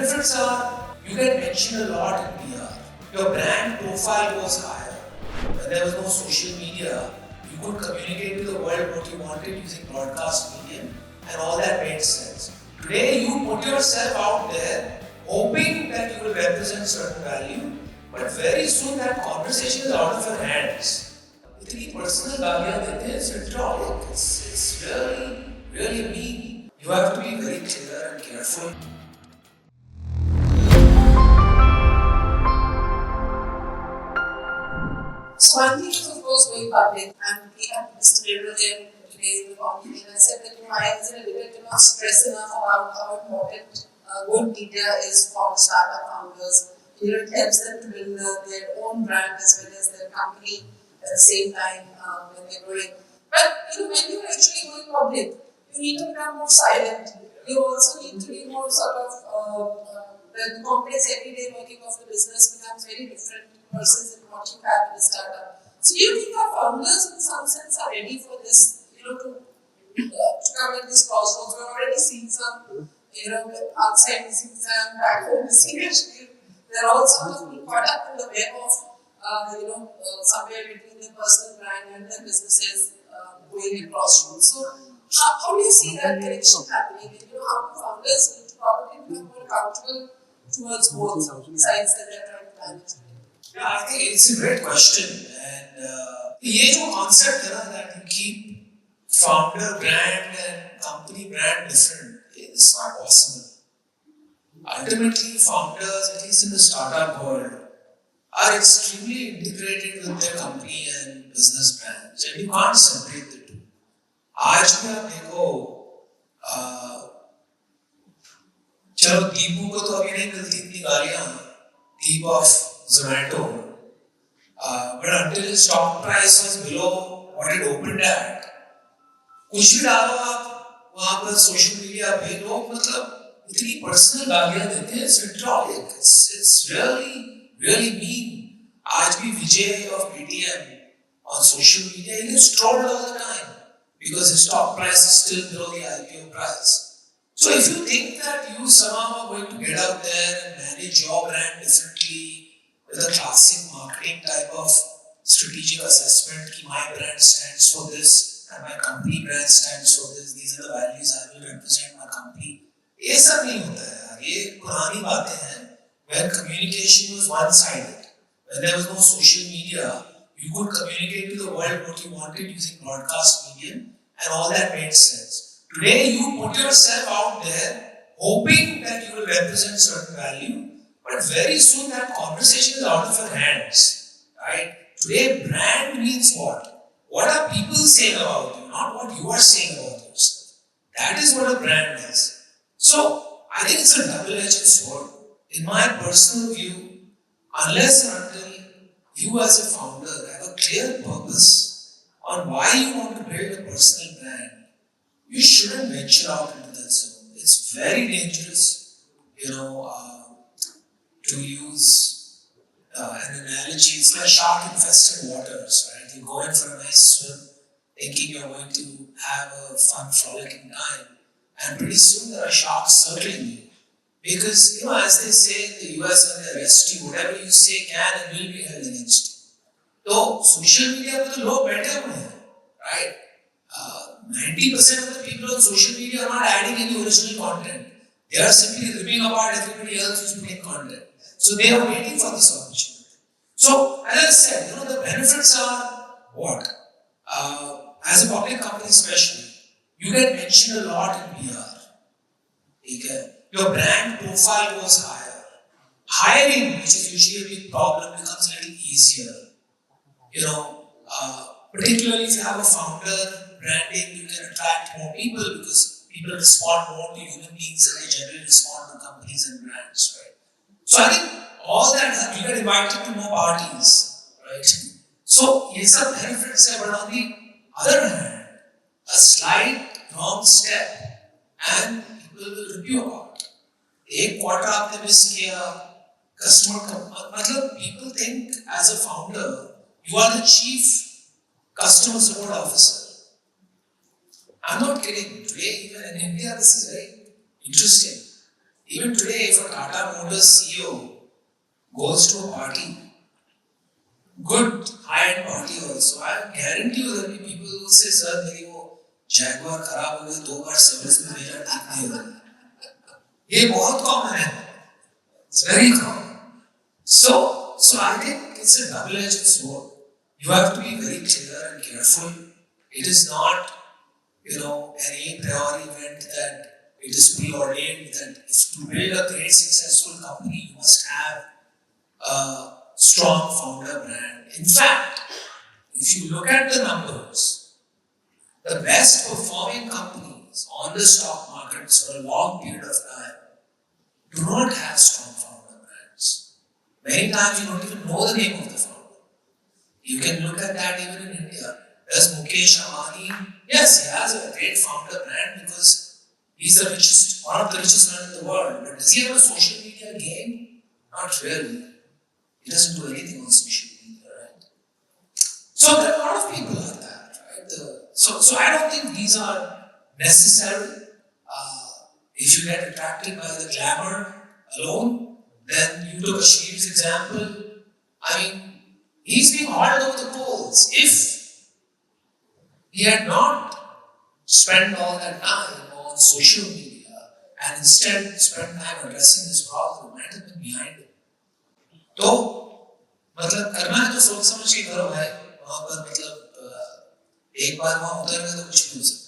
benefits are you get mentioned a lot in PR. Your brand profile goes higher. When there was no social media, you could communicate to the world what you wanted using broadcast medium, and all that made sense. Today, you put yourself out there hoping that you will represent certain value, but very soon that conversation is out of your hands. इतनी personal गालियाँ देते हैं, it's hydraulic, it's really mean. You have to be very clear and careful. So one thing is of course going public, and we have Mr. Gabriel today in the company, and I said that I was in a debate to not stress enough about how important good media is for startup founders. It helps them to build their own brand as well as their company at the same time when they're growing. But when you're actually going public, you need to become more silent. You also need to be more sort of the complex everyday working of the business becomes very different versus in what you have in a startup. So do you think our founders in some sense are ready for this, to come at this crossroads? We're already seeing some, outside we see some, back home we see actually. They're all sort of being caught up in the web of, somewhere between their personal brand and their businesses going at crossroads. So how do you see that connection happening? And, how do founders need to probably become more accountable towards both sides that they're trying to manage? Yeah, I think it's a great question, and ये जो concept है ना that you keep founder brand and company brand different, it's not possible. Ultimately, founders, at least in the startup world, are extremely integrated with their company and business brands, and you can't separate the two. आज भी आप देखो, चलो दीपू को तो अभी नहीं मिलती इतनी गालियाँ, दीप of Zomato, but until its stock price was below what it opened at, कुछ भी डालो आप वहाँ पर सोशल मीडिया पे लोग मतलब इतनी पर्सनल गालियाँ देते हैं, it's hydraulic, it's really mean. आज भी विजय of PTM on social media, he gets trolled all the time because his stock price is still below the IPO price. So if you think that you somehow are going to get out there and manage your brand differently with a classic marketing type of strategic assessment, कि my brand stands for this and my company brand stands for this, these are the values I will represent my company. ये सब नहीं होता है यार, ये पुरानी बातें हैं. When communication was one-sided, when there was no social media, you could communicate to the world what you wanted using broadcast medium, and all that made sense. Today, you put yourself out there hoping that you will represent certain value, but very soon that conversation is out of your hands, right? Today, brand means what? What are people saying about you, not what you are saying about yourself. That is what a brand is. So, I think it's a double-edged sword. In my personal view, unless and until you as a founder have a clear purpose on why you want to build a personal brand, you shouldn't venture out into that zone. It's very dangerous, to use an analogy. It's like shark-infested waters, right? You go in for a nice swim, thinking you're going to have a fun, frolicking time, and pretty soon there are sharks circling you. Because, as they say in the US, when they arrest you, whatever you say can and will be held against you. So, social media में तो लोग बैठे हुए हैं, right? 90% of the people on social media are not adding any original content. They are simply ripping apart everybody else who's putting content. So they are waiting for this opportunity. So, as I said, the benefits are what? As a public company especially, you get mentioned a lot in PR. Okay? Your brand profile goes higher. Hiring, which is usually a big problem, becomes a little easier. Particularly if you have a founder branding, you can attract more people because people respond more to human beings and they generally respond to companies and brands, right? So I think all that, you get invited to more parties, right? So ये सब benefits है, but on the other hand, a slight wrong step and people will rip you apart. एक quarter आपने miss किया, मतलब people think as a founder, you are the chief customer support officer. I'm not kidding. Today, even in India, this is very interesting. Even today, if a Tata Motors CEO goes to a party, good high-end party also, I guarantee you there will be people who say, "Sir, मेरी वो Jaguar खराब हो गई, 2 बार service में भेजा, ठीक नहीं हुआ." ये बहुत common है. It's very common. So I think it's a double-edged sword. You have to be very clear and careful. It is not, an a priori event that it is preordained that if to build a great successful company, you must have a strong founder brand. In fact, if you look at the numbers, the best performing companies on the stock markets for a long period of time do not have strong founder brands. Many times you don't even know the name of the founder. You can look at that even in India. There's Mukesh Ambani. Yes, he has a great founder brand because he's one of the richest men in the world. But does he have a social media game? Not really. He doesn't do anything on social media, right? So there are a lot of people like that, right? So I don't think these are necessary. If you get attracted by the glamour alone, then you took Ashir's example. I mean, he's being hauled over the coals. If he had not spent all that time on social media and instead spent time addressing this problem, might have been behind it. तो मतलब करना है तो सोच समझ के करो भाई. वहाँ पर मतलब एक बार वहाँ उतर गए तो कुछ नहीं हो सकता.